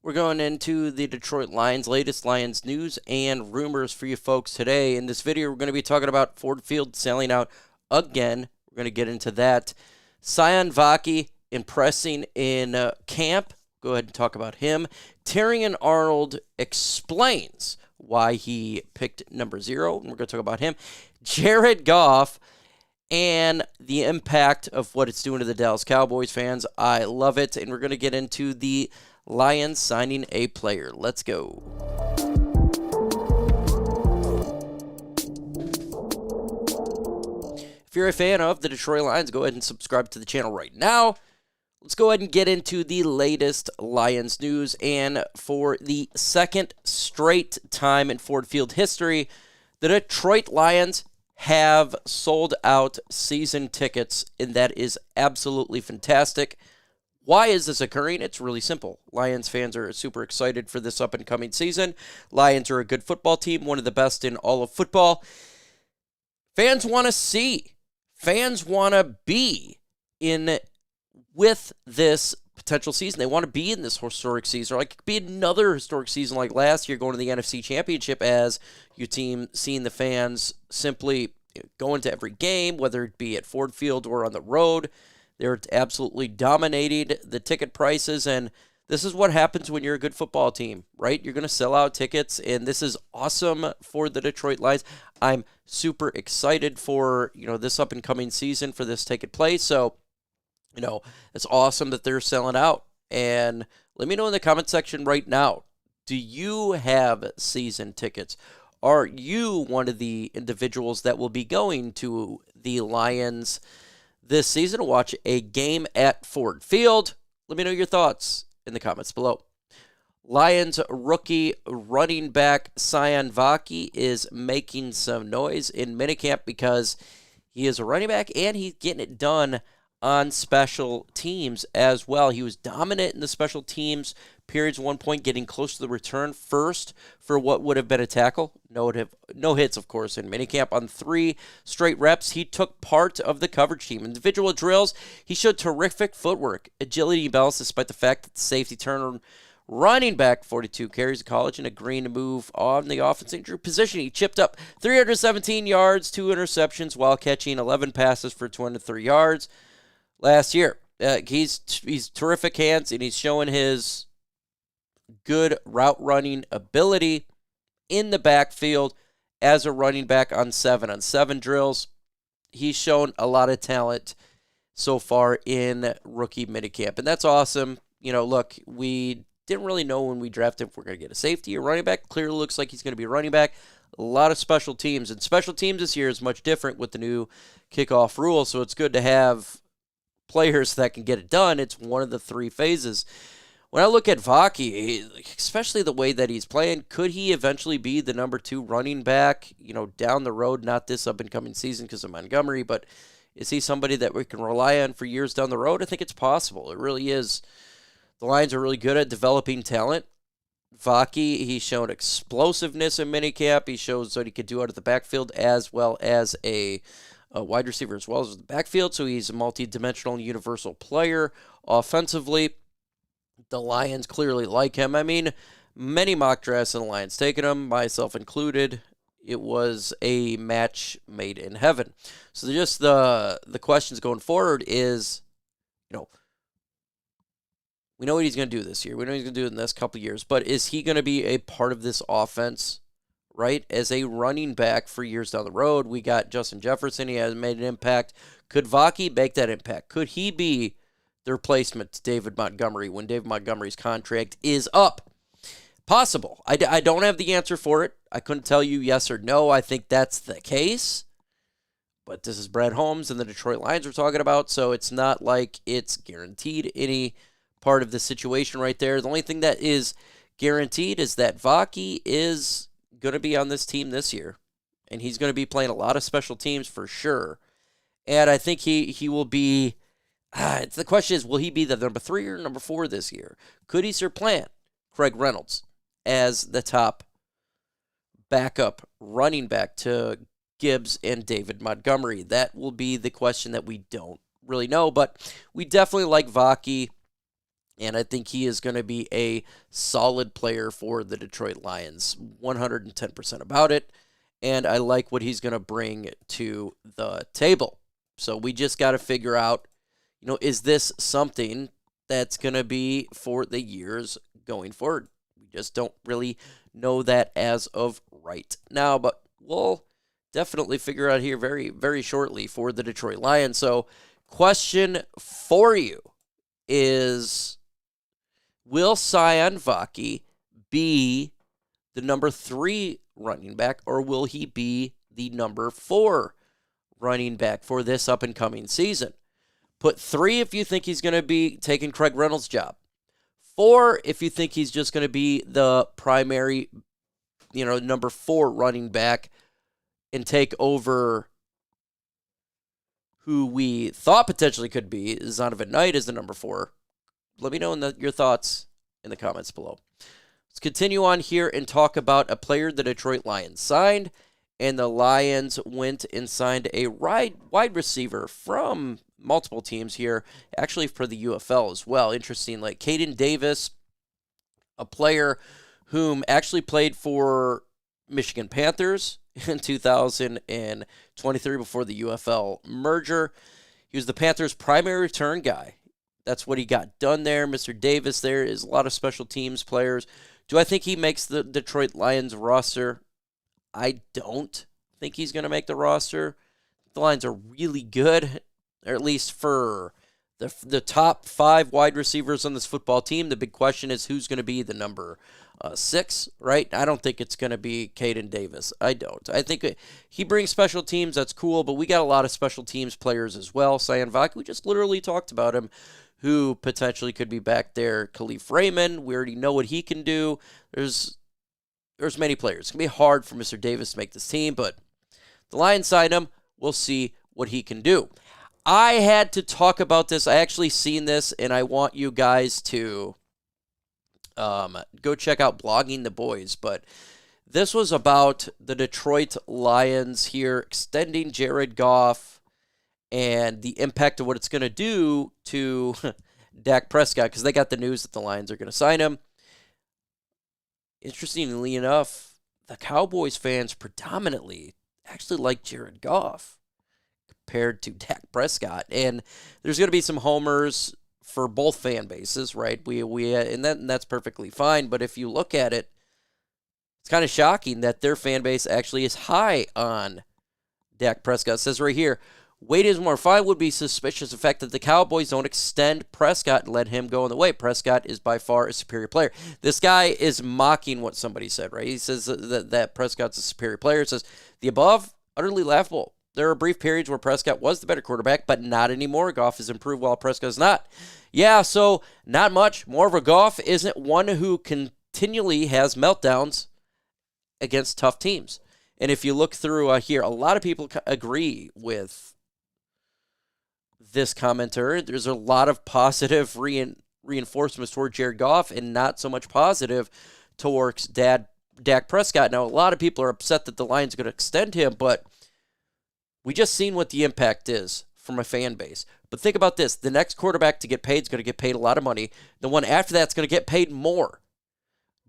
We're going into the Detroit Lions, latest Lions news and rumors for you folks today. In this video, we're going to be talking about Ford Field selling out again. We're going to get into that. Sione Vaki impressing in camp. Go ahead and talk about him. Terrion Arnold explains why he picked number 0, and we're going to talk about him. Jared Goff and the impact of what it's doing to the Dallas Cowboys fans. I love it, and we're going to get into the Lions signing a player. Let's go. If you're a fan of the Detroit Lions, go ahead and subscribe to the channel right now. Let's go ahead and get into the latest Lions news. And for the second straight time in Ford Field history, the Detroit Lions have sold out season tickets, and that is absolutely fantastic. Why is this occurring? It's really simple. Lions fans are super excited for this up-and-coming season. Lions are a good football team, one of the best in all of football. Fans want to see. Fans want to be in with this potential season. They want to be in this historic season, or like it could be another historic season like last year going to the NFC Championship as your team seeing the fans simply go into every game, whether it be at Ford Field or on the road. They're absolutely dominating the ticket prices, and this is what happens when you're a good football team, right? You're going to sell out tickets, and this is awesome for the Detroit Lions. I'm super excited for, this up-and-coming season for this taking place. So, it's awesome that they're selling out. And let me know in the comment section right now, do you have season tickets? Are you one of the individuals that will be going to the Lions this season to watch a game at Ford Field? Let me know your thoughts in the comments below. Lions rookie running back Sione Vaki is making some noise in minicamp because he is a running back and he's getting it done on special teams as well. He was dominant in the special teams periods at one point, getting close to the return first for what would have been a tackle. No hits, of course, in minicamp. On 3 straight reps, he took part of the coverage team. Individual drills, he showed terrific footwork, agility, and balance, despite the fact that the safety turned running back 42 carries in college and agreeing to move on the offensive position. He chipped up 317 yards, 2 interceptions, while catching 11 passes for 23 yards last year. He's terrific hands, and he's showing his good route running ability in the backfield as a running back on 7-on-7 drills. He's shown a lot of talent so far in rookie minicamp, and that's awesome. Look, we didn't really know when we drafted if we're going to get a safety or running back. Clearly looks like he's going to be a running back. A lot of special teams, and special teams this year is much different with the new kickoff rule, so it's good to have players that can get it done. It's one of the 3 phases. When I look at Vaki, especially the way that he's playing, could he eventually be the number 2 running back, down the road? Not this up-and-coming season because of Montgomery, but is he somebody that we can rely on for years down the road? I think it's possible. It really is. The Lions are really good at developing talent. Vaki, he's shown explosiveness in minicamp. He shows what he could do out of the backfield as well as a wide receiver as well as the backfield, so he's a multi-dimensional universal player offensively. The Lions clearly like him. I mean, many mock drafts and the Lions taking him, myself included. It was a match made in heaven. So just the questions going forward is, we know what he's going to do this year. We know what he's going to do in the next couple of years, but is he going to be a part of this offense, right, as a running back for years down the road? We got Justin Jefferson. He has made an impact. Could Vaki make that impact? Could he be the replacement to David Montgomery when David Montgomery's contract is up? Possible. I don't have the answer for it. I couldn't tell you yes or no. I think that's the case. But this is Brad Holmes and the Detroit Lions we're talking about, so it's not like it's guaranteed any part of the situation right there. The only thing that is guaranteed is that Vaki is going to be on this team this year, and he's going to be playing a lot of special teams for sure. And I think he will be. The question is, will he be the number 3 or number 4 this year? Could he supplant Craig Reynolds as the top backup running back to Gibbs and David Montgomery? That will be the question that we don't really know, but we definitely like Vaki. And I think he is going to be a solid player for the Detroit Lions. 110% about it. And I like what he's going to bring to the table. So we just got to figure out, is this something that's going to be for the years going forward? We just don't really know that as of right now, but we'll definitely figure out here very, very shortly for the Detroit Lions. So question for you is, will Sione Vaki be the number 3 running back, or will he be the number 4 running back for this up-and-coming season? Put 3 if you think he's going to be taking Craig Reynolds' job. 4 if you think he's just going to be the primary, number 4 running back and take over who we thought potentially could be Zonovan Knight as the number 4. Let me know your thoughts in the comments below. Let's continue on here and talk about a player the Detroit Lions signed. And the Lions went and signed a wide receiver from multiple teams here, actually for the UFL as well. Interesting, like Caden Davis, a player whom actually played for Michigan Panthers in 2023 before the UFL merger. He was the Panthers' primary return guy. That's what he got done there. Mr. Davis there is a lot of special teams players. Do I think he makes the Detroit Lions roster? I don't think he's going to make the roster. The Lions are really good, or at least for the top 5 wide receivers on this football team. The big question is who's going to be the number 6, right? I don't think it's going to be Caden Davis. I don't. I think he brings special teams. That's cool, but we got a lot of special teams players as well. Sione Vaki, we just literally talked about him, who potentially could be back there. Khalif Raymond, we already know what he can do. There's many players. It's going to be hard for Mr. Davis to make this team, but the Lions signed him. We'll see what he can do. I had to talk about this. I actually seen this, and I want you guys to go check out Blogging the Boys. But this was about the Detroit Lions here extending Jared Goff and the impact of what it's going to do to Dak Prescott, because they got the news that the Lions are going to sign him. Interestingly enough, the Cowboys fans predominantly actually like Jared Goff compared to Dak Prescott. And there's going to be some homers for both fan bases, right? And that's perfectly fine. But if you look at it, it's kind of shocking that their fan base actually is high on Dak Prescott. It says right here, Wade is more fine would be suspicious of the fact that the Cowboys don't extend Prescott and let him go on the way. Prescott is by far a superior player. This guy is mocking what somebody said, right? He says that Prescott's a superior player. It says the above, utterly laughable. There are brief periods where Prescott was the better quarterback, but not anymore. Goff has improved while Prescott is not. Yeah, so not much. More of a Goff isn't one who continually has meltdowns against tough teams. And if you look through here, a lot of people agree with this commenter. There's a lot of positive reinforcements toward Jared Goff and not so much positive towards Dak Prescott. Now, a lot of people are upset that the Lions are going to extend him, but we just seen what the impact is from a fan base. But think about this. The next quarterback to get paid is going to get paid a lot of money. The one after that's going to get paid more.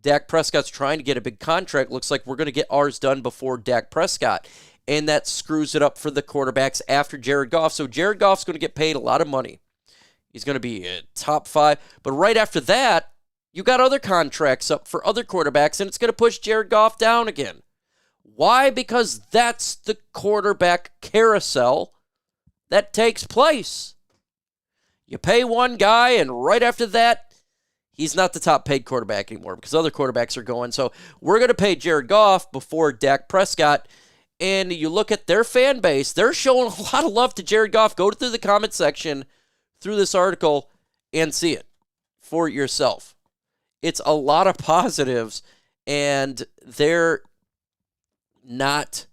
Dak Prescott's trying to get a big contract. Looks like we're going to get ours done before Dak Prescott. And that screws it up for the quarterbacks after Jared Goff. So Jared Goff's going to get paid a lot of money. He's going to be a top 5. But right after that, you got other contracts up for other quarterbacks, and it's going to push Jared Goff down again. Why? Because that's the quarterback carousel that takes place. You pay one guy, and right after that, he's not the top paid quarterback anymore because other quarterbacks are going. So we're going to pay Jared Goff before Dak Prescott. And you look at their fan base, they're showing a lot of love to Jared Goff. Go through the comment section through this article and see it for yourself. It's a lot of positives, and they're not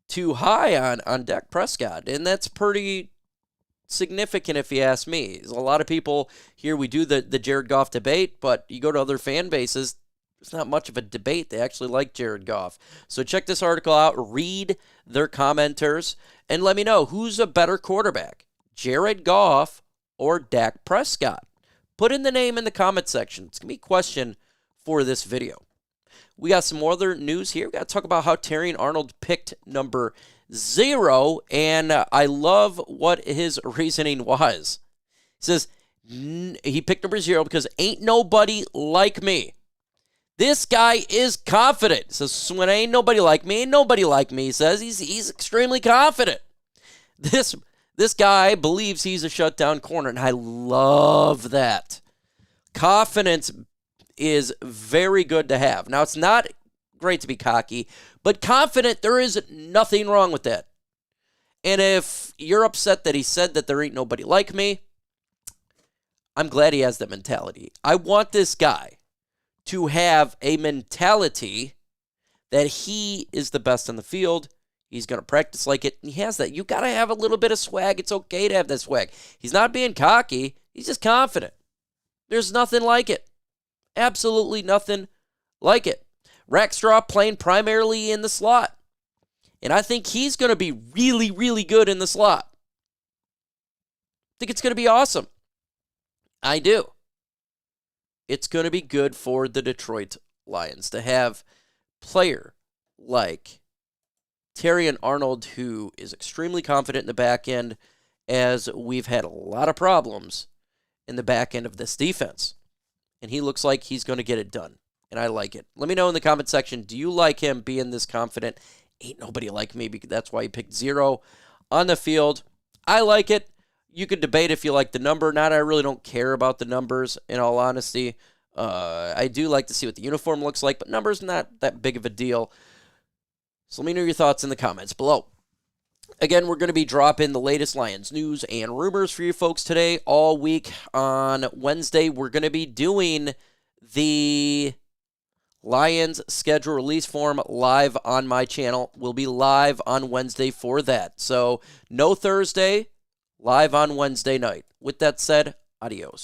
too high on Dak Prescott. And that's pretty significant if you ask me. There's a lot of people here, we do the Jared Goff debate, but you go to other fan bases, it's not much of a debate. They actually like Jared Goff. So check this article out, read their commenters, and let me know who's a better quarterback, Jared Goff or Dak Prescott. Put in the name in the comment section. It's going to be a question for this video. We got some more other news here. We got to talk about how Terrion Arnold picked number 0, and I love what his reasoning was. He says he picked number 0 because ain't nobody like me. This guy is confident. He says, when ain't nobody like me, he says. He's extremely confident. This guy believes he's a shutdown corner, and I love that. Confidence is very good to have. Now, it's not great to be cocky, but confident, there is nothing wrong with that. And if you're upset that he said that there ain't nobody like me, I'm glad he has that mentality. I want this guy to have a mentality that he is the best in the field. He's going to practice like it. And he has that. You got to have a little bit of swag. It's okay to have that swag. He's not being cocky. He's just confident. There's nothing like it. Absolutely nothing like it. Rackstraw playing primarily in the slot. And I think he's going to be really, really good in the slot. I think it's going to be awesome. I do. It's going to be good for the Detroit Lions to have a player like Terrion Arnold, who is extremely confident in the back end, as we've had a lot of problems in the back end of this defense. And he looks like he's going to get it done. And I like it. Let me know in the comment section, do you like him being this confident? Ain't nobody like me, because that's why he picked 0 on the field. I like it. You could debate if you like the number or not. I really don't care about the numbers, in all honesty. I do like to see what the uniform looks like, but numbers not that big of a deal. So let me know your thoughts in the comments below. Again, we're going to be dropping the latest Lions news and rumors for you folks today all week. On Wednesday, we're going to be doing the Lions schedule release form live on my channel. We'll be live on Wednesday for that. So no Thursday, live on Wednesday night. With that said, adios.